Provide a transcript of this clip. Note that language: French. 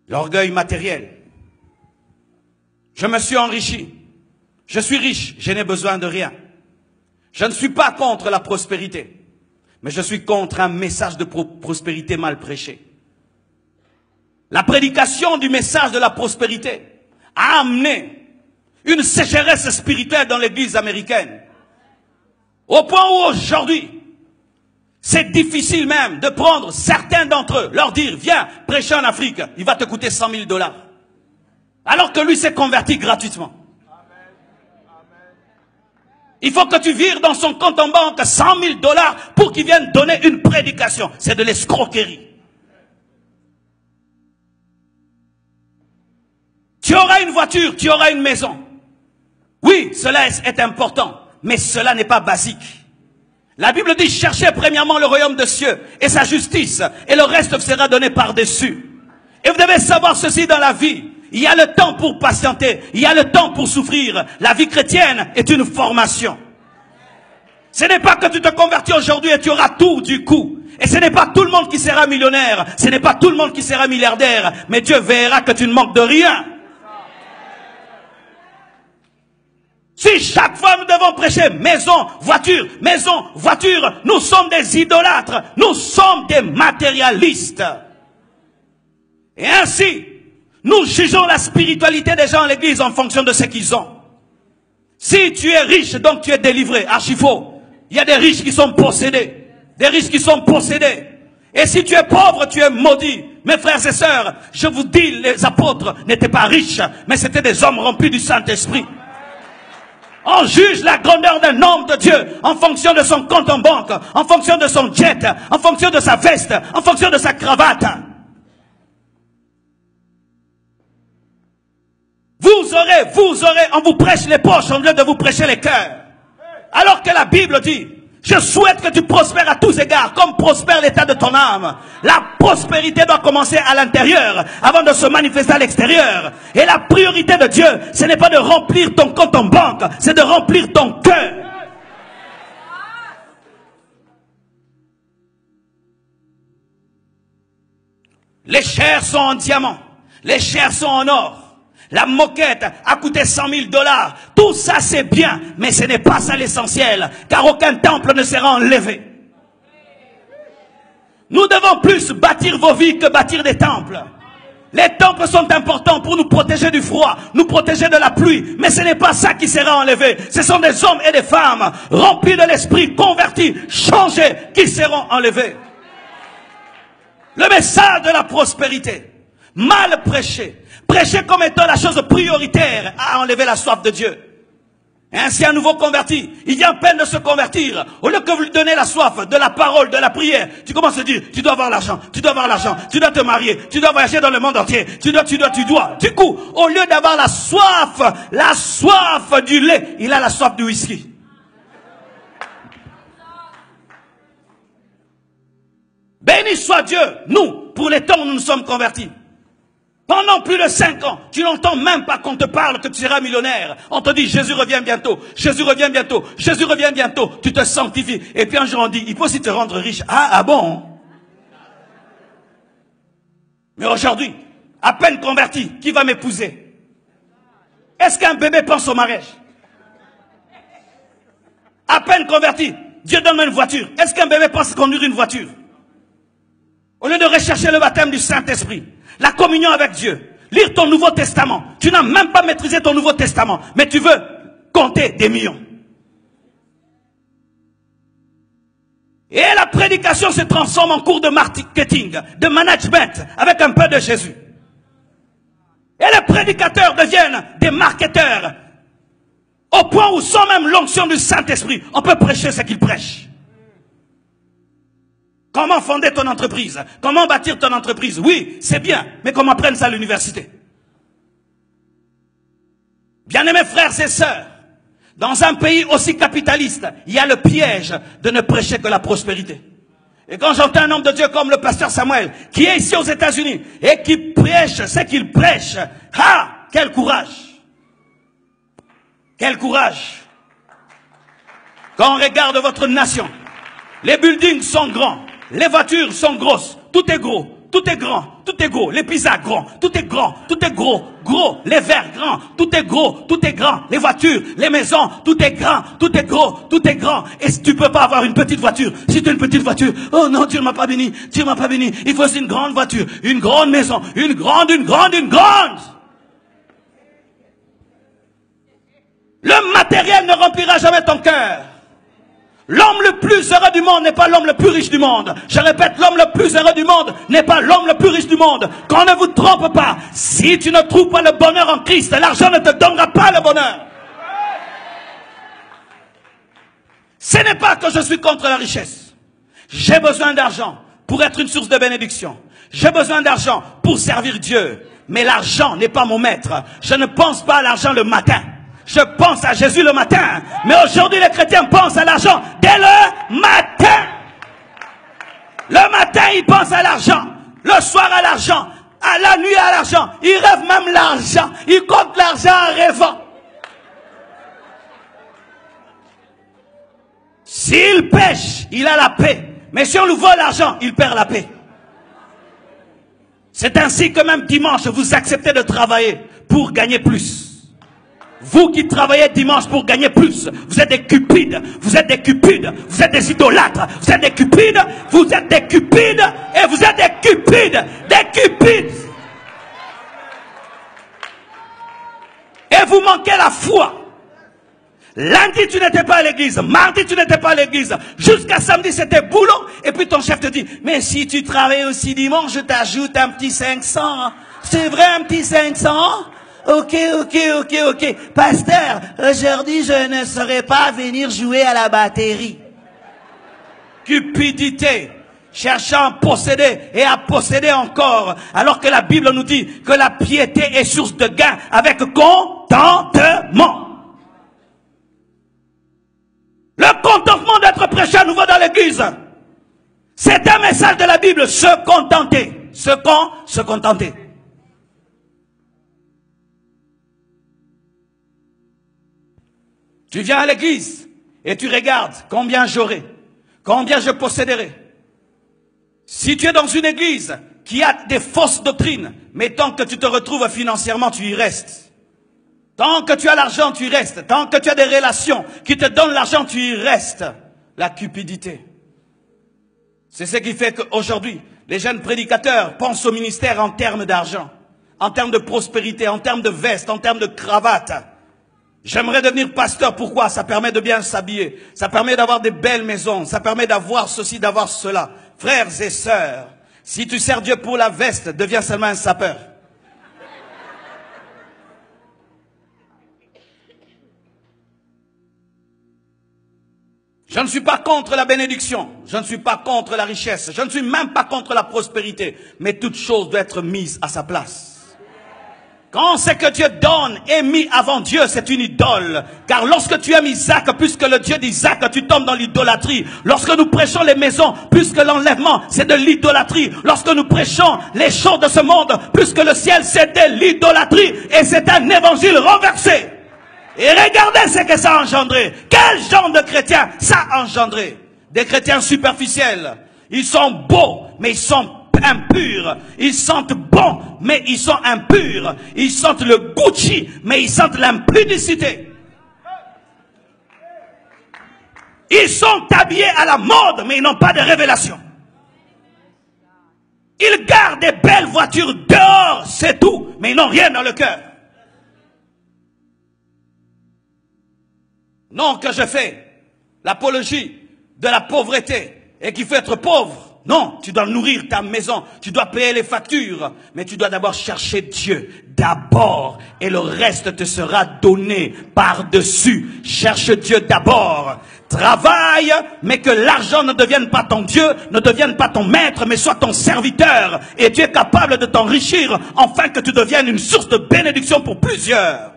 L'orgueil matériel. Je me suis enrichi. Je suis riche, je n'ai besoin de rien. Je ne suis pas contre la prospérité, mais je suis contre un message de prospérité mal prêché. La prédication du message de la prospérité a amené une sécheresse spirituelle dans l'église américaine. Au point où aujourd'hui, c'est difficile même de prendre certains d'entre eux, leur dire, viens prêcher en Afrique, il va te coûter 100 000 $. Alors que lui s'est converti gratuitement. Il faut que tu vires dans son compte en banque 100 000 $ pour qu'il vienne donner une prédication. C'est de l'escroquerie. Tu auras une voiture, tu auras une maison. Oui, cela est important, mais cela n'est pas basique. La Bible dit, cherchez premièrement le royaume des cieux et sa justice, et le reste vous sera donné par-dessus. Et vous devez savoir ceci dans la vie. Il y a le temps pour patienter, il y a le temps pour souffrir. La vie chrétienne est une formation. Ce n'est pas que tu te convertis aujourd'hui et tu auras tout du coup. Et ce n'est pas tout le monde qui sera millionnaire, ce n'est pas tout le monde qui sera milliardaire, mais Dieu verra que tu ne manques de rien. Si chaque fois nous devons prêcher maison, voiture, nous sommes des idolâtres, nous sommes des matérialistes. Et ainsi, nous jugeons la spiritualité des gens à l'église en fonction de ce qu'ils ont. Si tu es riche, donc tu es délivré, archi faux. Il y a des riches qui sont possédés, des riches qui sont possédés. Et si tu es pauvre, tu es maudit. Mes frères et sœurs, je vous dis, les apôtres n'étaient pas riches, mais c'était des hommes remplis du Saint-Esprit. On juge la grandeur d'un homme de Dieu en fonction de son compte en banque, en fonction de son jet, en fonction de sa veste, en fonction de sa cravate. Vous aurez, on vous prêche les poches au lieu de vous prêcher les cœurs. Alors que la Bible dit, je souhaite que tu prospères à tous égards, comme prospère l'état de ton âme. La prospérité doit commencer à l'intérieur, avant de se manifester à l'extérieur. Et la priorité de Dieu, ce n'est pas de remplir ton compte en banque, c'est de remplir ton cœur. Les chairs sont en diamant, les chairs sont en or. La moquette a coûté 100 000 $. Tout ça c'est bien, mais ce n'est pas ça l'essentiel, car aucun temple ne sera enlevé. Nous devons plus bâtir vos vies que bâtir des temples. Les temples sont importants pour nous protéger du froid, nous protéger de la pluie, mais ce n'est pas ça qui sera enlevé. Ce sont des hommes et des femmes remplis de l'esprit, convertis, changés, qui seront enlevés. Le message de la prospérité, mal prêché, prêché comme étant la chose prioritaire à enlever la soif de Dieu. Et ainsi un nouveau converti, il vient à peine de se convertir. Au lieu que vous lui donnez la soif de la parole, de la prière, tu commences à dire, tu dois avoir l'argent, tu dois avoir l'argent, tu dois te marier, tu dois voyager dans le monde entier, tu dois. Du coup, au lieu d'avoir la soif du lait, il a la soif du whisky. Béni soit Dieu, nous, pour les temps où nous nous sommes convertis. Pendant plus de 5 ans, tu n'entends même pas qu'on te parle que tu seras millionnaire. On te dit, Jésus revient bientôt, Jésus revient bientôt, Jésus revient bientôt. Tu te sanctifies. Et puis un jour on dit, il peut aussi te rendre riche. Ah bon? Mais aujourd'hui, à peine converti, qui va m'épouser? Est-ce qu'un bébé pense au mariage? À peine converti, Dieu donne-moi une voiture. Est-ce qu'un bébé pense conduire une voiture? Au lieu de rechercher le baptême du Saint-Esprit, la communion avec Dieu, lire ton Nouveau Testament. Tu n'as même pas maîtrisé ton Nouveau Testament, mais tu veux compter des millions. Et la prédication se transforme en cours de marketing, de management, avec un peu de Jésus. Et les prédicateurs deviennent des marketeurs, au point où, sans même l'onction du Saint-Esprit, on peut prêcher ce qu'ils prêchent. Comment fonder ton entreprise? Comment bâtir ton entreprise? Oui, c'est bien, mais comment apprendre ça à l'université? Bien-aimés frères et sœurs, dans un pays aussi capitaliste, il y a le piège de ne prêcher que la prospérité. Et quand j'entends un homme de Dieu comme le pasteur Samuel, qui est ici aux États-Unis, et qui prêche ce qu'il prêche, ah, quel courage! Quel courage! Quand on regarde votre nation, les buildings sont grands, les voitures sont grosses, tout est gros, tout est grand, tout est gros, les pizzas grands, tout est grand, tout est gros, gros, les verres grands, tout est gros, tout est grand, les voitures, les maisons, tout est grand, tout est gros, tout est grand. Et si tu peux pas avoir une petite voiture, si tu as une petite voiture, oh non, Dieu ne m'a pas béni, Dieu ne m'a pas béni, il faut aussi une grande voiture, une grande maison, une grande. Le matériel ne remplira jamais ton cœur. L'homme le plus heureux du monde n'est pas l'homme le plus riche du monde. Je répète, l'homme le plus heureux du monde n'est pas l'homme le plus riche du monde. Qu'on ne vous trompe pas. Si tu ne trouves pas le bonheur en Christ, l'argent ne te donnera pas le bonheur. Ce n'est pas que je suis contre la richesse. J'ai besoin d'argent pour être une source de bénédiction. J'ai besoin d'argent pour servir Dieu. Mais l'argent n'est pas mon maître. Je ne pense pas à l'argent le matin. Je pense à Jésus le matin. Mais aujourd'hui, les chrétiens pensent à l'argent dès le matin. Le matin, ils pensent à l'argent. Le soir, à l'argent. À la nuit, à l'argent. Ils rêvent même l'argent. Ils comptent l'argent en rêvant. S'il pêche, il a la paix. Mais si on lui vole l'argent, il perd la paix. C'est ainsi que même dimanche, vous acceptez de travailler pour gagner plus. Vous qui travaillez dimanche pour gagner plus, vous êtes des cupides, vous êtes des cupides, vous êtes des idolâtres, vous êtes des cupides, vous êtes des cupides, et vous êtes des cupides, des cupides. Et vous manquez la foi. Lundi, tu n'étais pas à l'église. Mardi, tu n'étais pas à l'église. Jusqu'à samedi, c'était boulot. Et puis ton chef te dit, mais si tu travailles aussi dimanche, je t'ajoute un petit 500. C'est vrai, un petit 500? Ok. Pasteur, aujourd'hui, je ne saurais pas venir jouer à la batterie. Cupidité. Cherchant à posséder et à posséder encore. Alors que la Bible nous dit que la piété est source de gain avec contentement. Le contentement d'être prêché à nouveau dans l'église. C'est un message de la Bible. Se contenter. Se contenter. Tu viens à l'église et tu regardes combien j'aurai, combien je posséderai. Si tu es dans une église qui a des fausses doctrines, mais tant que tu te retrouves financièrement, tu y restes. Tant que tu as l'argent, tu y restes. Tant que tu as des relations qui te donnent l'argent, tu y restes. La cupidité. C'est ce qui fait qu'aujourd'hui, les jeunes prédicateurs pensent au ministère en termes d'argent, en termes de prospérité, en termes de veste, en termes de cravate. J'aimerais devenir pasteur. Pourquoi? Ça permet de bien s'habiller. Ça permet d'avoir des belles maisons. Ça permet d'avoir ceci, d'avoir cela. Frères et sœurs, si tu sers Dieu pour la veste, deviens seulement un sapeur. Je ne suis pas contre la bénédiction. Je ne suis pas contre la richesse. Je ne suis même pas contre la prospérité. Mais toute chose doit être mise à sa place. Quand ce que Dieu donne est mis avant Dieu, c'est une idole. Car lorsque tu aimes Isaac, plus que le Dieu d'Isaac, tu tombes dans l'idolâtrie. Lorsque nous prêchons les maisons, plus que l'enlèvement, c'est de l'idolâtrie. Lorsque nous prêchons les choses de ce monde, plus que le ciel, c'est de l'idolâtrie. Et c'est un évangile renversé. Et regardez ce que ça a engendré. Quel genre de chrétiens ça a engendré? Des chrétiens superficiels. Ils sont beaux, mais ils sont impurs. Ils sentent bon, mais ils sont impurs. Ils sentent le Gucci, mais ils sentent l'impudicité. Ils sont habillés à la mode, mais ils n'ont pas de révélation. Ils gardent des belles voitures dehors, c'est tout, mais ils n'ont rien dans le cœur. Non que je fais l'apologie de la pauvreté et qu'il faut être pauvre. Non, tu dois nourrir ta maison, tu dois payer les factures, mais tu dois d'abord chercher Dieu, d'abord, et le reste te sera donné par-dessus. Cherche Dieu d'abord. Travaille, mais que l'argent ne devienne pas ton Dieu, ne devienne pas ton maître, mais soit ton serviteur. Et tu es capable de t'enrichir, afin que tu deviennes une source de bénédiction pour plusieurs.